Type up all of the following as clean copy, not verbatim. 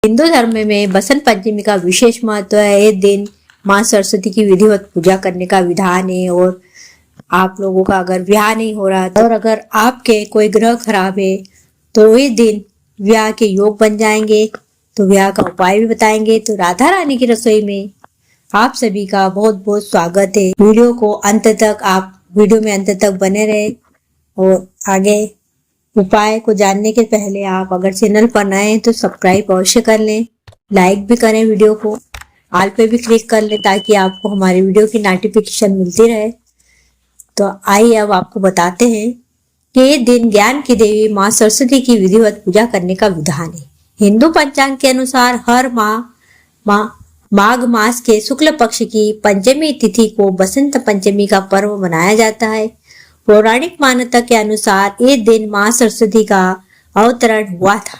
हिंदू धर्म में बसंत पंचमी का विशेष महत्व है। इस दिन माँ सरस्वती की विधिवत पूजा करने का विधान है। और आप लोगों का अगर ब्याह नहीं हो रहा और अगर आपके कोई ग्रह खराब है तो इस दिन ब्याह के योग बन जाएंगे। तो ब्याह का उपाय भी बताएंगे। तो राधा रानी की रसोई में आप सभी का बहुत बहुत स्वागत है। वीडियो को अंत तक वीडियो में अंत तक बने रहे। और आगे उपाय को जानने के पहले आप अगर चैनल पर नए हैं तो सब्सक्राइब अवश्य कर लें, लाइक भी करें, वीडियो को ऑल पे भी क्लिक कर लें ताकि आपको हमारी वीडियो की नोटिफिकेशन मिलती रहे। तो आइए अब आपको बताते हैं कि ये दिन ज्ञान की देवी माँ सरस्वती की विधिवत पूजा करने का विधान है। हिंदू पंचांग के अनुसार हर माघ मास के शुक्ल पक्ष की पंचमी तिथि को बसंत पंचमी का पर्व मनाया जाता है। पौराणिक मान्यता के अनुसार इस दिन माँ सरस्वती का अवतरण हुआ था।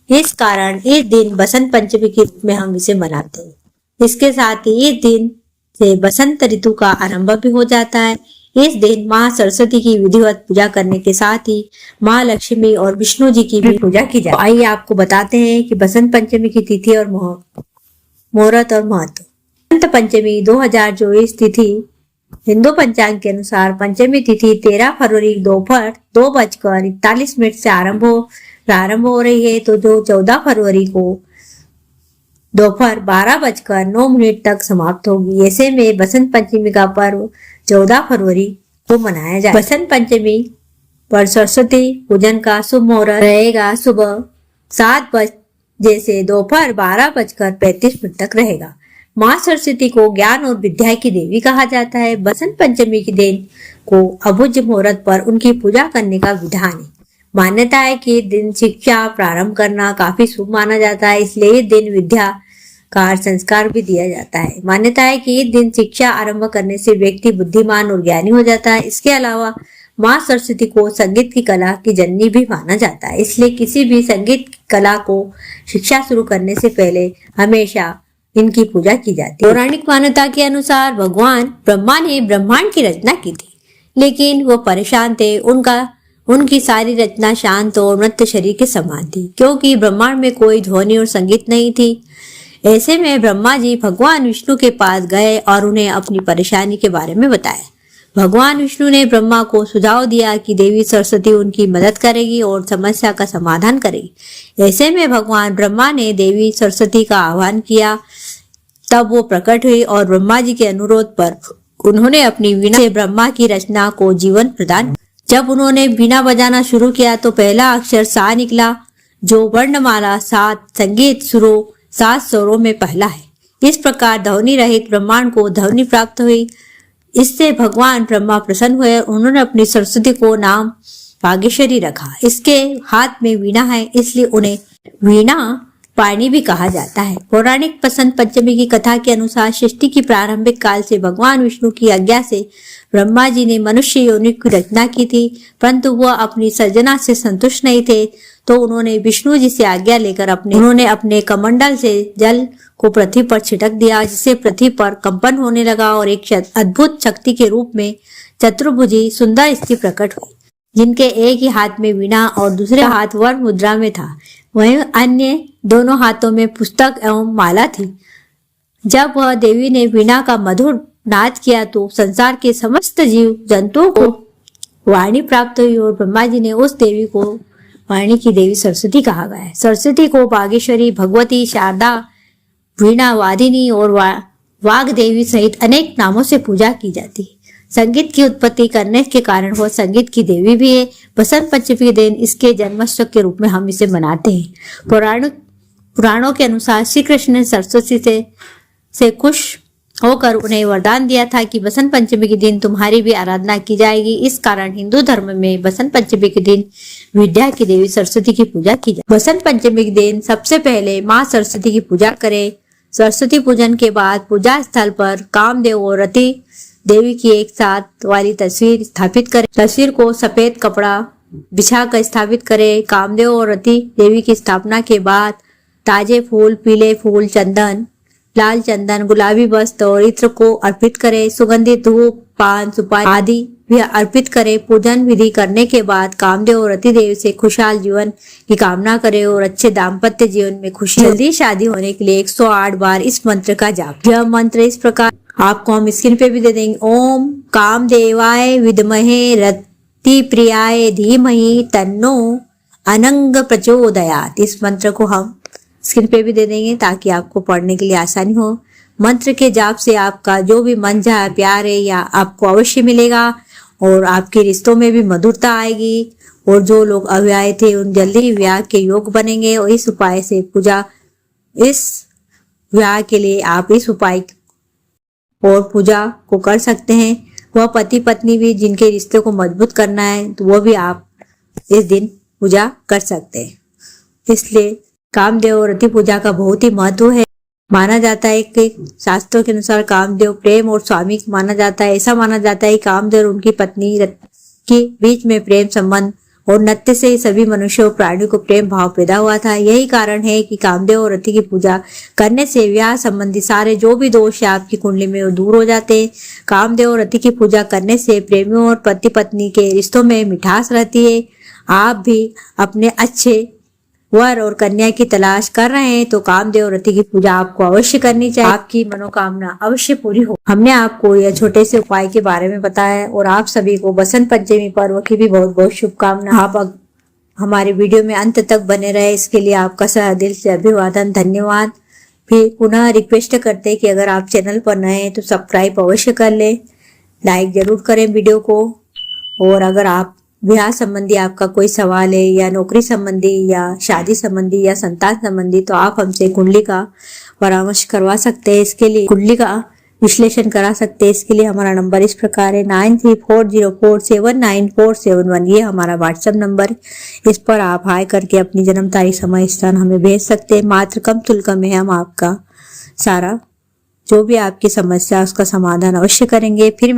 इस कारण इस दिन बसंत पंचमी के रूप में हम इसे मनाते हैं। इसके साथ ही इस दिन से बसंत ऋतु का आरंभ भी हो जाता है। इस दिन माँ सरस्वती की विधिवत पूजा करने के साथ ही माँ लक्ष्मी और विष्णु जी की भी पूजा की जाती है। आइए आपको बताते हैं कि बसंत पंचमी की तिथि और मुहूर्त और महत्व। बसंत पंचमी 2024 तिथि हिंदू पंचांग के अनुसार पंचमी तिथि 13 फरवरी दोपहर 2:41 से प्रारंभ हो रही है। तो जो 14 फरवरी को दोपहर 12:09 तक समाप्त होगी। ऐसे में बसंत पंचमी का पर्व 14 फरवरी को मनाया जाए। बसंत पंचमी पर सरस्वती पूजन का शुभ मुहूर्त रहेगा सुबह 7 बजे से दोपहर 12:35 तक रहेगा। माँ सरस्वती को ज्ञान और विद्या की देवी कहा जाता है। बसंत पंचमी के दिन को अभुज मुहूर्त पर उनकी पूजा करने का विधान है। मान्यता है कि दिन शिक्षा प्रारंभ करना काफी शुभ माना जाता है, इसलिए इस दिन विद्या का संस्कार भी दिया जाता है। मान्यता है कि इस दिन शिक्षा आरंभ करने से व्यक्ति बुद्धिमान और ज्ञानी हो जाता है। इसके अलावा माँ सरस्वती को संगीत की कला की जननी भी माना जाता है, इसलिए किसी भी संगीत कला को शिक्षा शुरू करने से पहले हमेशा इनकी पूजा की जाती है। पौराणिक मान्यता के अनुसार भगवान ब्रह्मा ने ब्रह्मांड की रचना की थी, लेकिन वो परेशान थे। उनकी सारी रचना शांत और मृत शरीर के समान थी, क्योंकि ब्रह्मांड में कोई ध्वनि और संगीत नहीं थी। ऐसे में ब्रह्मा जी भगवान विष्णु के पास गए और उन्हें अपनी परेशानी के बारे में बताया। भगवान विष्णु ने ब्रह्मा को सुझाव दिया कि देवी सरस्वती उनकी मदद करेगी और समस्या का समाधान करेगी। ऐसे में भगवान ब्रह्मा ने देवी सरस्वती का आह्वान किया। तब वो प्रकट हुई और ब्रह्मा जी के अनुरोध पर उन्होंने अपनी वीणा से ब्रह्मा की रचना को जीवन प्रदान। जब उन्होंने वीणा बजाना शुरू किया तो पहला अक्षर सा निकला, जो वर्णमाला 7 संगीत सुरों 7 स्वरों में पहला है। इस प्रकार ध्वनि रहित ब्रह्मांड को ध्वनि प्राप्त हुई। इससे भगवान ब्रह्मा प्रसन्न हुए। उन्होंने अपनी सरस्वती को नाम भाग्यश्री रखा। इसके हाथ में वीणा है, इसलिए उन्हें वीणा पाणी भी कहा जाता है। पौराणिक बसंत पंचमी की कथा के अनुसार सृष्टि की प्रारंभिक काल से भगवान विष्णु की आज्ञा से ब्रह्मा जी ने मनुष्य योनि की रचना की थी, परंतु वह अपनी सर्जना से संतुष्ट नहीं थे। तो उन्होंने विष्णु जी से आज्ञा लेकर अपने कमंडल से जल को पृथ्वी पर छिटक दिया, जिससे पृथ्वी पर कंपन होने लगा और एक अद्भुत शक्ति के रूप में चतुर्भुजी सुंदर स्त्री प्रकट हुई, जिनके एक ही हाथ में वीणा और दूसरे हाथ वर मुद्रा में था। वहीं अन्य दोनों हाथों में पुस्तक एवं माला थी। जब वह देवी ने वीणा का मधुर नाद किया तो संसार के समस्त जीव जंतुओं को वाणी प्राप्त हुई और ब्रह्मा जी ने उस देवी को वाणी की देवी सरस्वती कहा गया है। सरस्वती को भाग्यश्री, भगवती, शारदा, वीणा वादिनी और वाग देवी सहित अनेक नामों से पूजा की जाती है। संगीत की उत्पत्ति करने के कारण वह संगीत की देवी भी है। बसंत पंचमी के दिन इसके जन्मोत्सव के रूप में हम इसे मनाते हैं। पुराणों के अनुसार श्री कृष्ण ने सरस्वती से खुश होकर उन्हें वरदान दिया था कि बसंत पंचमी के दिन तुम्हारी भी आराधना की जाएगी। इस कारण हिंदू धर्म में बसंत पंचमी के दिन विद्या की देवी सरस्वती की पूजा की जाए। बसंत पंचमी के दिन सबसे पहले माँ सरस्वती की पूजा करें। सरस्वती पूजन के बाद पूजा स्थल पर कामदेव और रति देवी की एक साथ वाली तस्वीर स्थापित करें। तस्वीर को सफेद कपड़ा बिछाकर स्थापित करें। कामदेव और रति देवी की स्थापना के बाद ताजे फूल, पीले फूल, चंदन, लाल चंदन, गुलाबी वस्त्र और इत्र को अर्पित करें। सुगंधित धूप, पान, सुपारी आदि भी अर्पित करें। पूजन विधि करने के बाद कामदेव और रति देव से खुशहाल जीवन की कामना करें और अच्छे दाम्पत्य जीवन में खुशी जल्दी शादी होने के लिए 108 बार इस मंत्र का जाप। यह मंत्र इस प्रकार आपको हम स्क्रीन पे भी दे देंगे। ओम कामदेवाय विद्महे रति प्रियाय धीमहि तन्नो अनंग प्रचोदयात्। इस मंत्र को हम स्क्रीन पे भी दे देंगे ताकि आपको पढ़ने के लिए आसानी हो। मंत्र के जाप से आपका जो भी मन चाहा प्यार है या आपको अवश्य मिलेगा और आपके रिश्तों में भी मधुरता आएगी और जो लोग अविवाहित थे उन जल्दी ही विवाह के योग बनेंगे। और इस उपाय से इस विवाह के लिए आप इस उपाय और पूजा को कर सकते हैं। वह पति पत्नी भी जिनके रिश्ते को मजबूत करना है तो वो भी आप इस दिन पूजा कर सकते हैं। इसलिए कामदेव और रति पूजा का बहुत ही महत्व है। माना जाता है कि शास्त्रों के अनुसार कामदेव प्रेम और स्वामी माना जाता है। ऐसा माना जाता है कि कामदेव और उनकी पत्नी के बीच में प्रेम संबंध और नृत्य से सभी मनुष्यों और प्राणियों को प्रेम भाव पैदा हुआ था। यही कारण है कि कामदेव और रति की पूजा करने से विवाह संबंधी सारे जो भी दोष है आपकी कुंडली में वो दूर हो जाते हैं। कामदेव और रति की पूजा करने से प्रेमियों और पति पत्नी के रिश्तों में मिठास रहती है। आप भी अपने अच्छे वर और कन्या की तलाश कर रहे हैं तो कामदेव और रति की पूजा आपको अवश्य करनी चाहिए। आपकी मनोकामना अवश्य पूरी हो। हमने आपको यह छोटे से उपाय के बारे में बताया और आप सभी को बसंत पंचमी पर्व की भी बहुत बहुत शुभकामना। आप हमारे वीडियो में अंत तक बने रहे इसके लिए आपका सह दिल से अभिवादन, धन्यवाद। फिर पुनः रिक्वेस्ट करते हैं कि अगर आप चैनल पर नए हैं तो सब्सक्राइब अवश्य कर ले, लाइक जरूर करें वीडियो को। और अगर आप विवाह संबंधी आपका कोई सवाल है या नौकरी संबंधी या शादी संबंधी या संतान संबंधी तो आप हमसे कुंडली का परामर्श करवा सकते हैं। इसके लिए कुंडली का विश्लेषण करा सकते हैं। इसके लिए हमारा नंबर इस प्रकार है 9340479471। ये हमारा व्हाट्सएप नंबर, इस पर आप हाई करके अपनी जन्म तारीख समय स्थान हमें भेज सकते हैं। मात्र कम शुल्क में हम आपका सारा जो भी आपकी समस्या उसका समाधान अवश्य करेंगे। फिर